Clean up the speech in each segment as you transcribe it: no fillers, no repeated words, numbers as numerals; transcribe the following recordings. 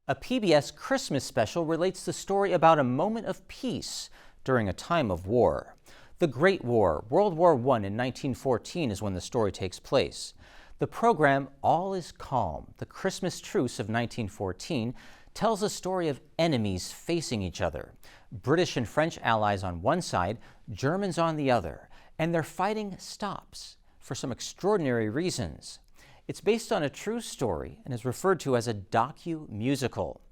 A PBS Christmas special relates the story about a moment of peace during a time of war. The Great War, World War I in 1914 is when the story takes place. The program All Is Calm, the Christmas Truce of 1914, tells a story of enemies facing each other. British and French allies on one side, Germans on the other, and their fighting stops for some extraordinary reasons. It's based on a true story and is referred to as a docu-musical.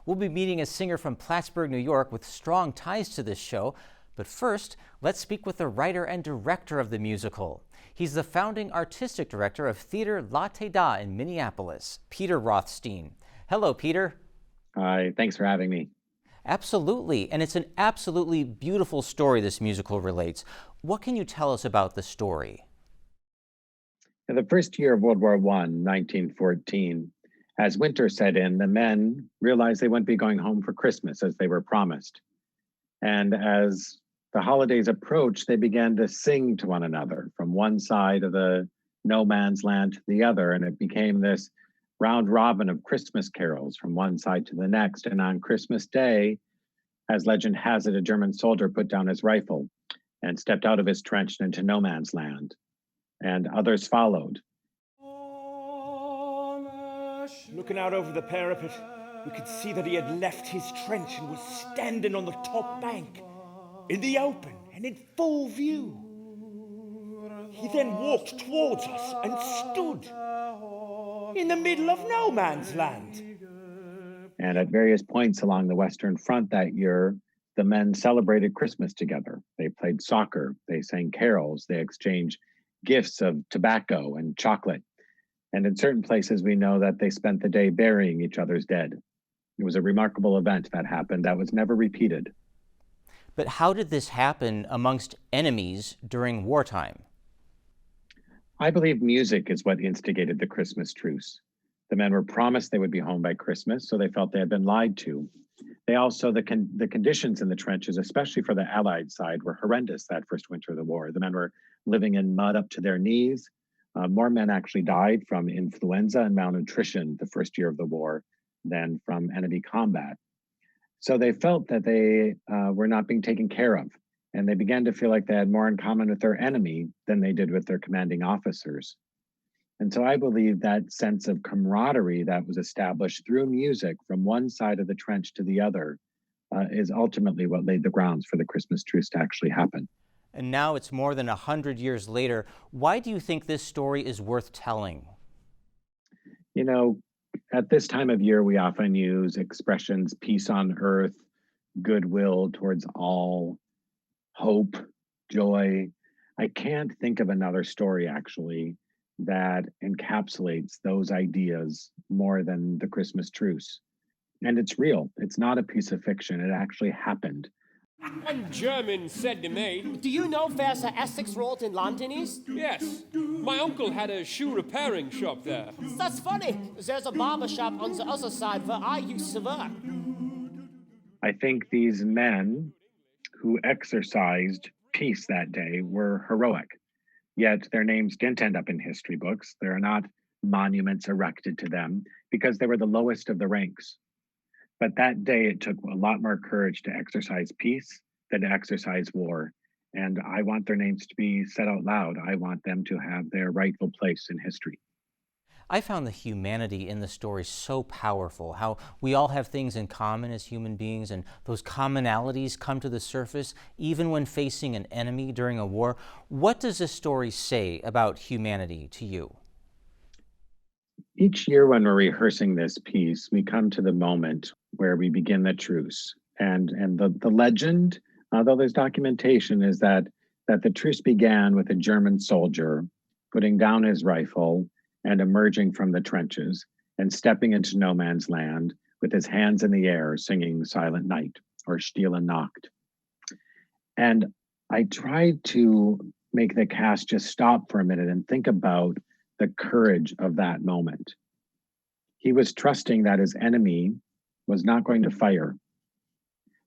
We'll be meeting a singer from Plattsburgh, New York with strong ties to this show. But first, let's speak with the writer and director of the musical. He's the founding artistic director of Theater La Te Da in Minneapolis, Peter Rothstein. Hello, Peter. Hi, thanks for having me. Absolutely, and it's an absolutely beautiful story this musical relates. What can you tell us about the story? In the first year of World War I, 1914, as winter set in, the men realized they wouldn't be going home for Christmas as they were promised. And as the holidays approached, they began to sing to one another from one side of the no man's land to the other. And it became this round robin of Christmas carols from one side to the next. And on Christmas Day, as legend has it, a German soldier put down his rifle and stepped out of his trench into no man's land. And others followed. Looking out over the parapet, we could see that he had left his trench and was standing on the top bank, in the open and in full view. He then walked towards us and stood in the middle of no man's land. And at various points along the Western Front that year, the men celebrated Christmas together. They played soccer, they sang carols, they exchanged gifts of tobacco and chocolate. And in certain places, we know that they spent the day burying each other's dead. It was a remarkable event that happened that was never repeated. But how did this happen amongst enemies during wartime? I believe music is what instigated the Christmas truce. The men were promised they would be home by Christmas, so they felt they had been lied to. They also, the conditions in the trenches, especially for the Allied side, were horrendous that first winter of the war. The men were living in mud up to their knees. More men actually died from influenza and malnutrition the first year of the war than from enemy combat. So they felt that they were not being taken care of, and they began to feel like they had more in common with their enemy than they did with their commanding officers. And so I believe that sense of camaraderie that was established through music from one side of the trench to the other is ultimately what laid the grounds for the Christmas truce to actually happen. And now it's more than 100 years later. Why do you think this story is worth telling? You know, at this time of year, we often use expressions peace on earth, goodwill towards all, hope, joy. I can't think of another story, actually, that encapsulates those ideas more than the Christmas truce. And it's real. It's not a piece of fiction. It actually happened. One German said to me, "Do you know where's the Essex Road in London is?" "Yes, my uncle had a shoe repairing shop there." That's funny. There's a barber shop on the other side where I used to work. I think these men who exercised peace that day were heroic, yet their names didn't end up in history books. There are not monuments erected to them because they were the lowest of the ranks. But that day, it took a lot more courage to exercise peace than to exercise war. And I want their names to be said out loud. I want them to have their rightful place in history. I found the humanity in the story so powerful, how we all have things in common as human beings, and those commonalities come to the surface even when facing an enemy during a war. What does this story say about humanity to you? Each year when we're rehearsing this piece, we come to the moment where we begin the truce. And the legend, although there's documentation, is that the truce began with a German soldier putting down his rifle and emerging from the trenches and stepping into no man's land with his hands in the air singing Silent Night or Stille Nacht. And I tried to make the cast just stop for a minute and think about the courage of that moment. He was trusting that his enemy was not going to fire.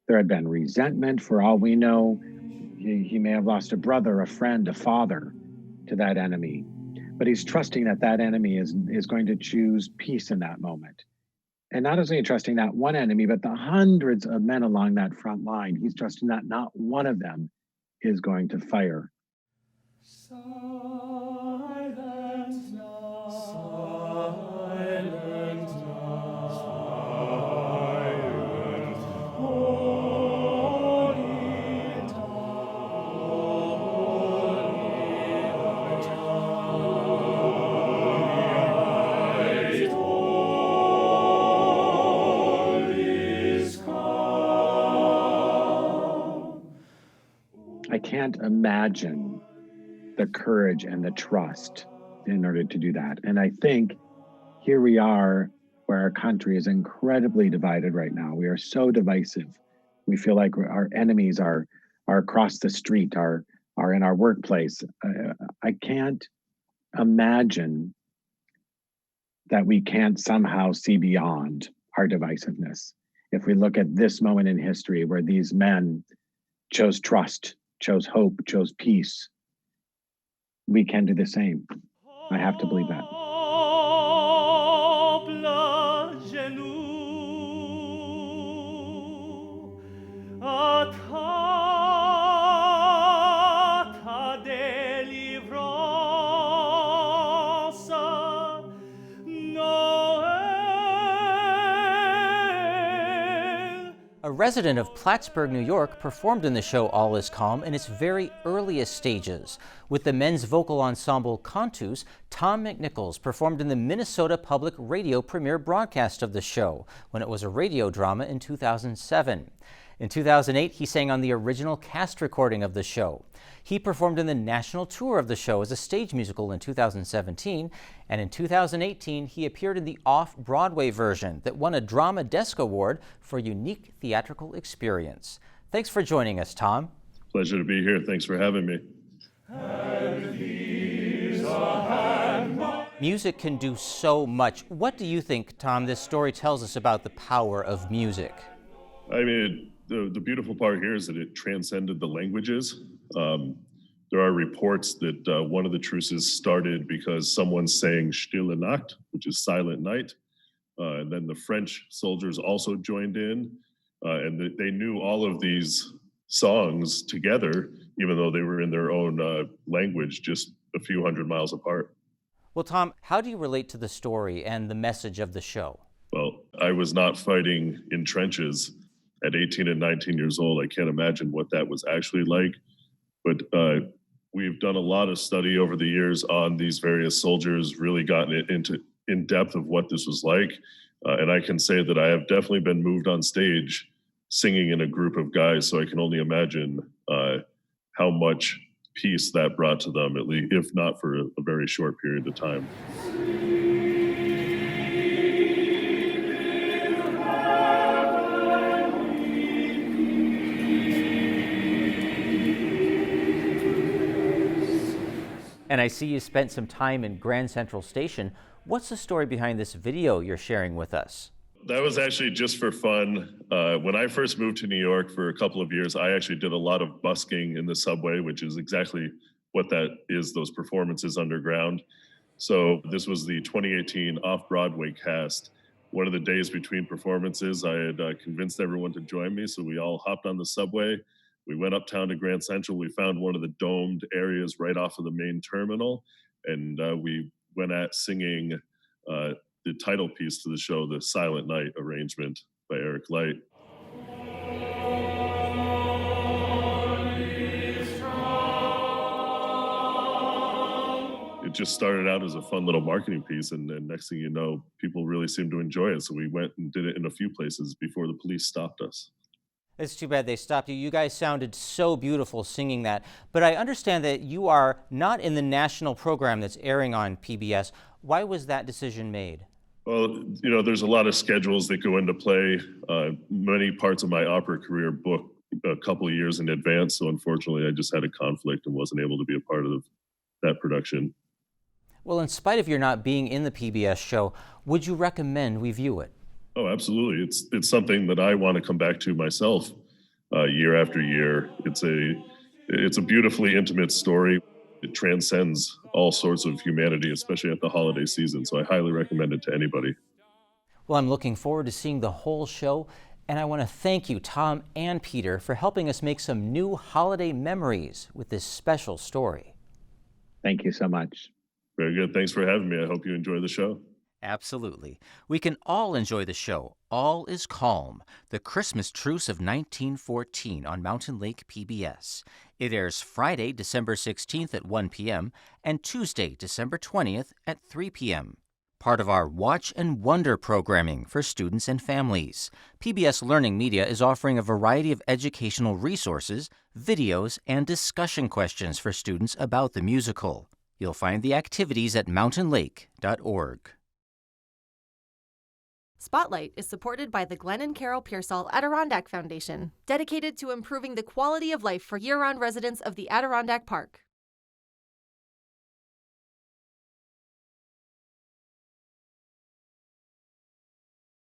There had been resentment. For all we know, he may have lost a brother, a friend, a father to that enemy. But he's trusting that that enemy is going to choose peace in that moment. And not only trusting that one enemy, but the hundreds of men along that front line, he's trusting that not one of them is going to fire. Silent night, silent night, silent, holy night, holy night, all is calm. I can't imagine the courage and the trust in order to do that. And I think here we are where our country is incredibly divided right now. We are so divisive. We feel like our enemies are across the street, are in our workplace. I can't imagine that we can't somehow see beyond our divisiveness. If we look at this moment in history where these men chose trust, chose hope, chose peace, we can do the same. I have to believe that. A resident of Plattsburgh, New York, performed in the show All Is Calm in its very earliest stages. With the men's vocal ensemble Cantus, Tom McNichols performed in the Minnesota Public Radio premiere broadcast of the show, when it was a radio drama in 2007. In 2008, he sang on the original cast recording of the show. He performed in the national tour of the show as a stage musical in 2017, and in 2018, he appeared in the off-Broadway version that won a Drama Desk Award for unique theatrical experience. Thanks for joining us, Tom. Pleasure to be here. Thanks for having me. Music can do so much. What do you think, Tom, this story tells us about the power of music? I mean, the beautiful part here is that it transcended the languages. There are reports that one of the truces started because someone sang Stille Nacht, which is silent night. And then the French soldiers also joined in, and they knew all of these songs together, even though they were in their own language, just a few hundred miles apart. Well, Tom, how do you relate to the story and the message of the show? Well, I was not fighting in trenches at 18 and 19 years old. I can't imagine what that was actually like. But we've done a lot of study over the years on these various soldiers, really gotten it into in depth of what this was like. And I can say that I have definitely been moved on stage singing in a group of guys. So I can only imagine how much peace that brought to them, at least, if not for a very short period of time. And I see you spent some time in Grand Central Station. What's the story behind this video you're sharing with us? That was actually just for fun. When I first moved to New York for a couple of years, I actually did a lot of busking in the subway, which is exactly what that is, those performances underground. So this was the 2018 off-Broadway cast. One of the days between performances, I had convinced everyone to join me, so we all hopped on the subway. We went uptown to Grand Central. We found one of the domed areas right off of the main terminal, and we went at singing the title piece to the show, the Silent Night arrangement by Eric Light. It just started out as a fun little marketing piece, and next thing you know, people really seemed to enjoy it. So we went and did it in a few places before the police stopped us. It's too bad they stopped you. You guys sounded so beautiful singing that. But I understand that you are not in the national program that's airing on PBS. Why was that decision made? Well, you know, there's a lot of schedules that go into play. Many parts of my opera career booked a couple of years in advance. So unfortunately, I just had a conflict and wasn't able to be a part of that production. Well, in spite of your not being in the PBS show, would you recommend we view it? Oh, absolutely. It's something that I want to come back to myself year after year. It's a beautifully intimate story. It transcends all sorts of humanity, especially at the holiday season. So I highly recommend it to anybody. Well, I'm looking forward to seeing the whole show, and I want to thank you, Tom and Peter, for helping us make some new holiday memories with this special story. Thank you so much. Very good. Thanks for having me. I hope you enjoy the show. Absolutely. We can all enjoy the show, All is Calm, The Christmas Truce of 1914 on Mountain Lake PBS. It airs Friday, December 16th at 1 p.m. and Tuesday, December 20th at 3 p.m. Part of our Watch and Wonder programming for students and families. PBS Learning Media is offering a variety of educational resources, videos, and discussion questions for students about the musical. You'll find the activities at mountainlake.org. Spotlight is supported by the Glenn and Carol Pearsall Adirondack Foundation, dedicated to improving the quality of life for year-round residents of the Adirondack Park.